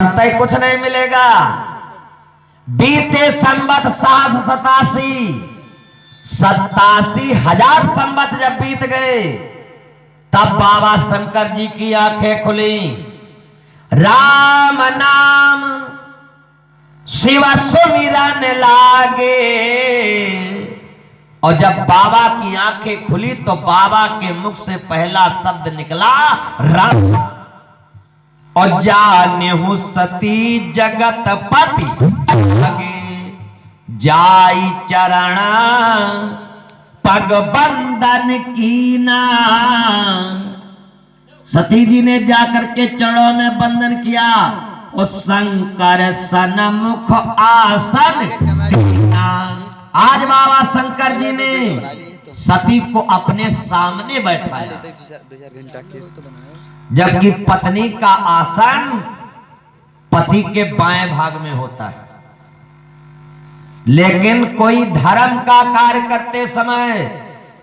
तय कुछ नहीं मिलेगा। बीते संवत 87,000 संवत जब बीत गए तब बाबा शंकर जी की आंखें खुली। राम नाम शिव सुमिरन लागे। और जब बाबा की आंखें खुली तो बाबा के मुख से पहला शब्द निकला राम। और जानेहु सती जगत पति लगे जाई चरण पग बंदन कीना। सती जी ने जाकर के चरणों में बंधन किया। उस शंकर सन्मुख आसन कीना। आज बाबा शंकर जी ने सती को अपने सामने बैठाया, जबकि पत्नी का आसन पति के बाएं भाग में होता है। लेकिन कोई धर्म का कार्य करते समय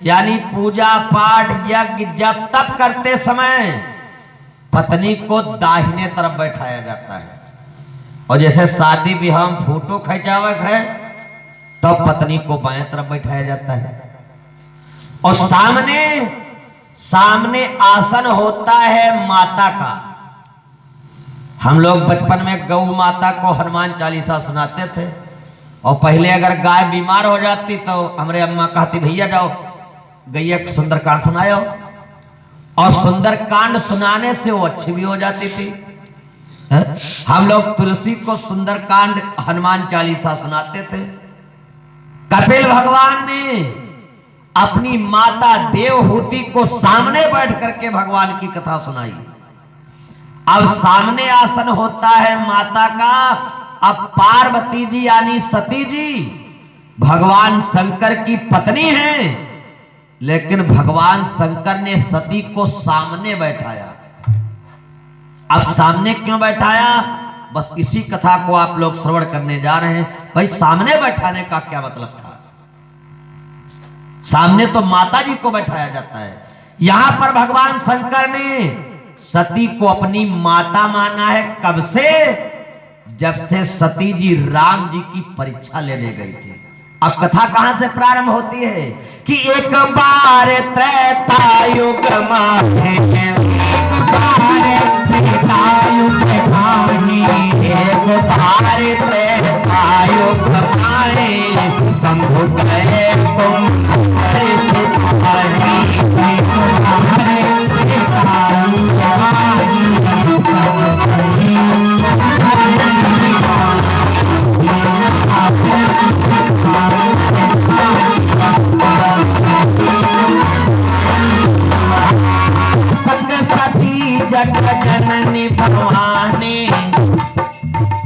यानी पूजा पाठ यज्ञ जब तब करते समय पत्नी को दाहिने तरफ बैठाया जाता है। और जैसे शादी विवाह में फोटो खिंचावत है तो पत्नी को बाएं तरफ बैठाया जाता है। और सामने आसन होता है माता का। हम लोग बचपन में गौ माता को हनुमान चालीसा सुनाते थे। और पहले अगर गाय बीमार हो जाती तो हमारे अम्मा कहती भैया जाओ गैया सुंदरकांड सुनाओ। और सुंदरकांड सुनाने से वो अच्छी भी हो जाती थी। हम लोग तुलसी को सुंदरकांड हनुमान चालीसा सुनाते थे। कपिल भगवान ने अपनी माता देवहूति को सामने बैठ करके भगवान की कथा सुनाई। अब सामने आसन होता है माता का। अब पार्वती जी यानी सती जी भगवान शंकर की पत्नी हैं, लेकिन भगवान शंकर ने सती को सामने बैठाया। अब सामने क्यों बैठाया, बस इसी कथा को आप लोग श्रवण करने जा रहे हैं। भाई सामने बैठाने का क्या मतलब था? सामने तो माता जी को बैठाया जाता है। यहां पर भगवान शंकर ने सती को अपनी माता माना है। कब से? जब से सती जी राम जी की परीक्षा लेने गई थी। अब कथा कहां से प्रारंभ होती है कि एक बार त्रेतायुग माहे, एक बार त्रेतायुग माहे शंभु गए जग जननी भवानी,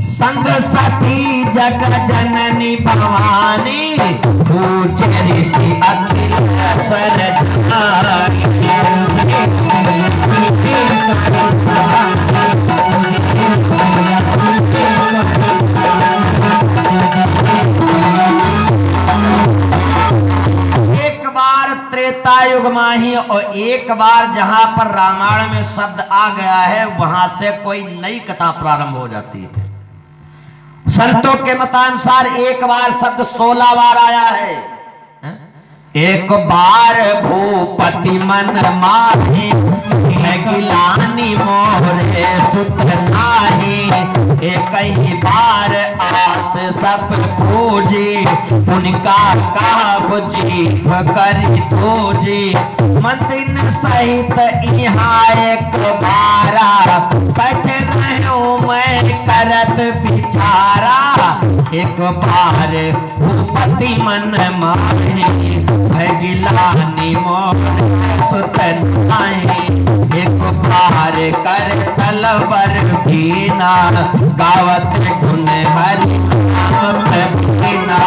संग सती जग जननी भवानी, पूज्य ऋषि अखिल युग माही। और एक बार जहां पर रामायण में शब्द आ गया है वहां से कोई नई कथा प्रारंभ हो जाती है। संतों के मतानुसार एक बार शब्द 16 बार आया है। एक बार भूपति मन माही, गिलानी मोरे सुख नाही। एक ही बार आस सब पूजी, उनका काब जीव करी पूजी। मंदिर सहित यहाँ एक बारा, बैठ रहूं मैं करत बिचारा। एक बार भूपति मन माही, गिलानी मोरे सुख नाही। एक बार कर सलवर भीना, गावत गुण हरि नाम भीना।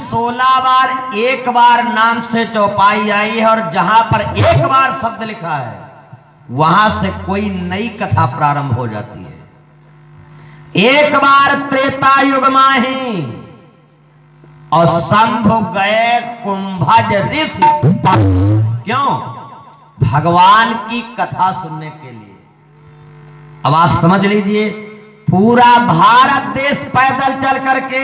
16 बार एक बार नाम से चौपाई आई है। और जहां पर एक बार शब्द लिखा है वहां से कोई नई कथा प्रारंभ हो जाती है। एक बार त्रेता युग माही और शंभु गए कुंभज ऋषि। क्यों? भगवान की कथा सुनने के लिए। अब आप समझ लीजिए, पूरा भारत देश पैदल चल करके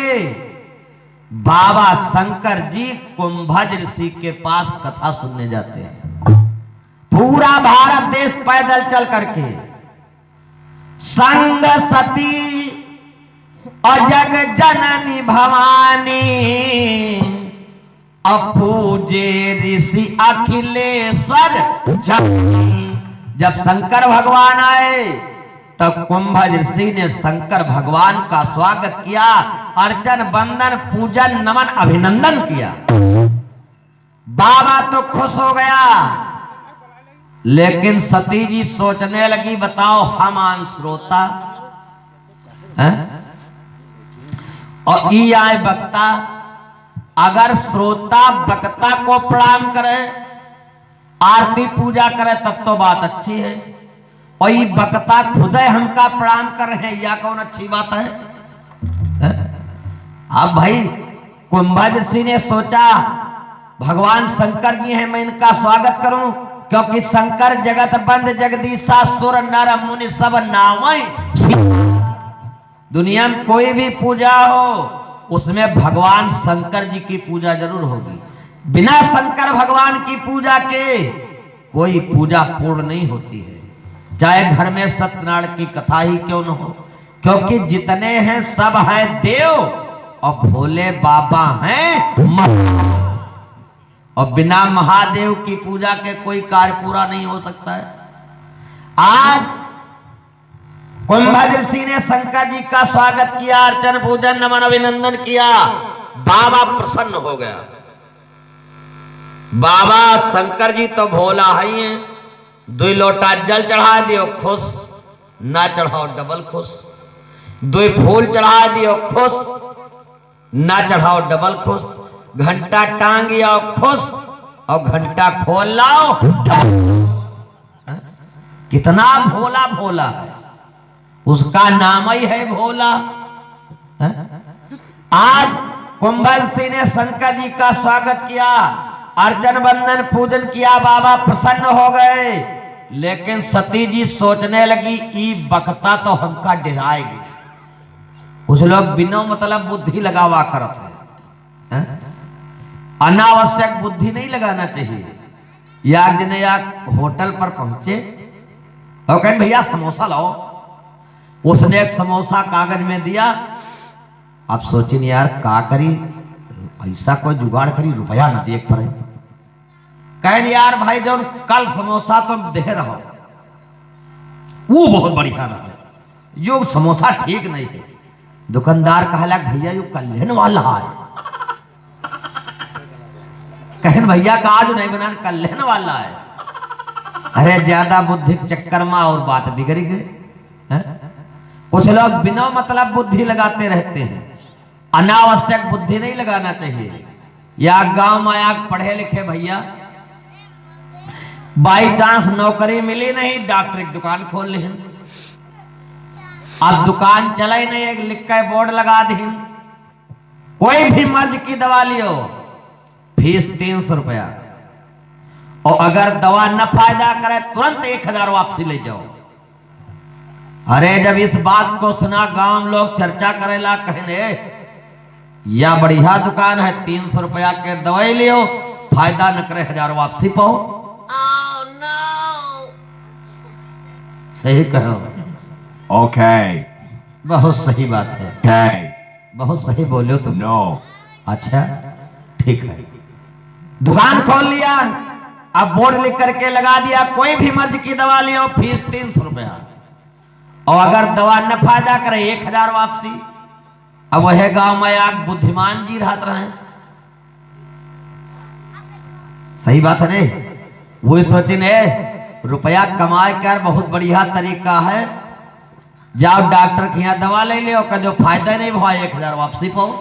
बाबा शंकर जी कुंभज ऋषि के पास कथा सुनने जाते हैं। पूरा भारत देश पैदल चल करके संग सती अजग जननी भवानी अपूजे ऋषि अखिलेश्वर जननी। जब शंकर भगवान आए तब कुंभज ऋषि ने शंकर भगवान का स्वागत किया, अर्चन वंदन पूजन नमन अभिनंदन किया। बाबा तो खुश हो गया, लेकिन सती जी सोचने लगी, बताओ हम आम श्रोता हैं और ई आए वक्ता, अगर श्रोता वक्ता को प्रणाम करे, आरती पूजा करे तब तो बात अच्छी है, और ये वक्ता खुद हमका प्रणाम कर रहे हैं, या कौन अच्छी बात है? अब भाई कुंभज ऋषि ने सोचा भगवान शंकर जी हैं, मैं इनका स्वागत करूं, क्योंकि शंकर जगत बंद जगदीशा सुर नर मुनि सब नामय। दुनिया में कोई भी पूजा हो उसमें भगवान शंकर जी की पूजा जरूर होगी। बिना शंकर भगवान की पूजा के कोई पूजा पूर्ण नहीं होती है, चाहे घर में सत्यनारायण की कथा ही क्यों न हो, क्योंकि जितने हैं सब हैं देव और भोले बाबा हैं। और बिना महादेव की पूजा के कोई कार्य पूरा नहीं हो सकता है। आज कुंभज ऋषि ने शंकर जी का स्वागत किया, अर्चन पूजन नमन अभिनंदन किया। बाबा प्रसन्न हो गया। बाबा शंकर जी तो भोला ही हैं, 2 लोटा जल चढ़ा दियो खुश, ना चढ़ाओ डबल खुश। 2 फूल चढ़ा दियो खुश, ना चढ़ाओ डबल खुश। घंटा टांग आओ खुश और घंटा खोल लाओ। कितना भोला भोला है, उसका नाम ही है भोला। आज कुंभज ऋषि ने शंकर जी का स्वागत किया, अर्चन वंदन पूजन किया, बाबा प्रसन्न हो गए। लेकिन सती जी सोचने लगी, ई बकता तो हमका डराएगी। कुछ लोग बिना मतलब बुद्धि लगावा करते हैं, अनावश्यक बुद्धि नहीं लगाना चाहिए। याक दिन याक होटल पर पहुंचे और कहें भैया समोसा लाओ, उसने एक समोसा कागज में दिया। आप सोचिए यार का करी, ऐसा कोई जुगाड़ करी, रुपया न देख पड़े। कहें यार भाई जो कल समोसा तुम दे रहो वो बहुत बढ़िया रहा, यो समोसा ठीक नहीं है। दुकानदार कहला भैया यो कल्याण वाला है। कहें भैया का आज नहीं बना, कल्याण वाला है। अरे ज्यादा बुद्धि चक्कर में और बात बिगड़ गई। कुछ लोग बिना मतलब बुद्धि लगाते रहते हैं, अनावश्यक बुद्धि नहीं लगाना चाहिए। या गांव में आग पढ़े लिखे भैया बाई चांस नौकरी मिली नहीं, डॉक्टर की दुकान खोल ली, अब दुकान चला ही नहीं, एक लिख के बोर्ड लगा दी, कोई भी मर्ज की दवा लियो फीस 300 रुपया, और अगर दवा न फायदा करे तुरंत 1000 वापसी ले जाओ। अरे जब इस बात को सुना गांव लोग चर्चा करेला, कहने या बढ़िया दुकान है, 300 रुपया के दवाई लियो, फायदा न करे 1000 वापसी पाओ। सही कहो। ओके, बहुत सही बात है। ओके, बहुत सही बोलो तुम। नो, अच्छा ठीक है, दुकान खोल लिया, अब बोर्ड लिख करके लगा दिया, कोई भी मर्ज की दवा लियो फीस 300 रुपया, और अगर दवा न फायदा करे 1000 वापसी। अब वह गांव में आग बुद्धिमान जी रहते रहे, सही बात है नहीं, वो सोची ने रुपया कमाए कर बहुत बढ़िया तरीका है, जाओ डॉक्टर के यहाँ दवा ले लियो, जो फायदा नहीं हुआ 1000 वापसी पाओ।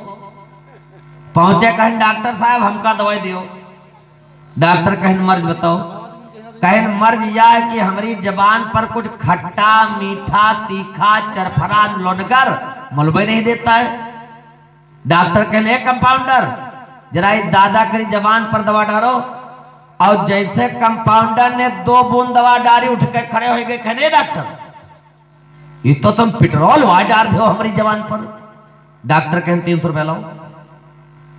पहुंचे कहें डॉक्टर साहब हमका दवाई दियो, डॉक्टर कहें मर्ज बताओ, कहें मर्ज यह है कि हमारी जबान पर कुछ खट्टा मीठा तीखा चरफरा लोनगर मलबे नहीं देता है। डॉक्टर कहने कंपाउंडर जरा इस दादा करी जबान पर दवा डालो। और जैसे कंपाउंडर ने 2 बूंद दवा डाली उठ के खड़े हो गए, कहने डॉक्टर ये तो तुम पेट्रोल वहां डाल दो हमारी जबान पर। डॉक्टर कहने 300 रुपया लाओ।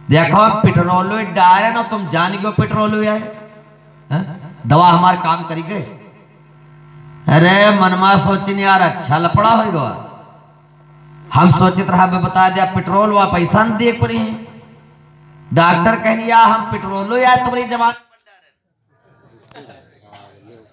देखो पेट्रोल डाले ना, तुम जान गयो पेट्रोल है, दवा हमारे काम करी गए। अरे मनमा सोचनी यार अच्छा लपड़ा हो गया। हम सोचित रहा बता दिया पेट्रोल वा पैसा न दिए पड़ी है। डॉक्टर कहनी या हम पेट्रोल या तुम्हारी जबान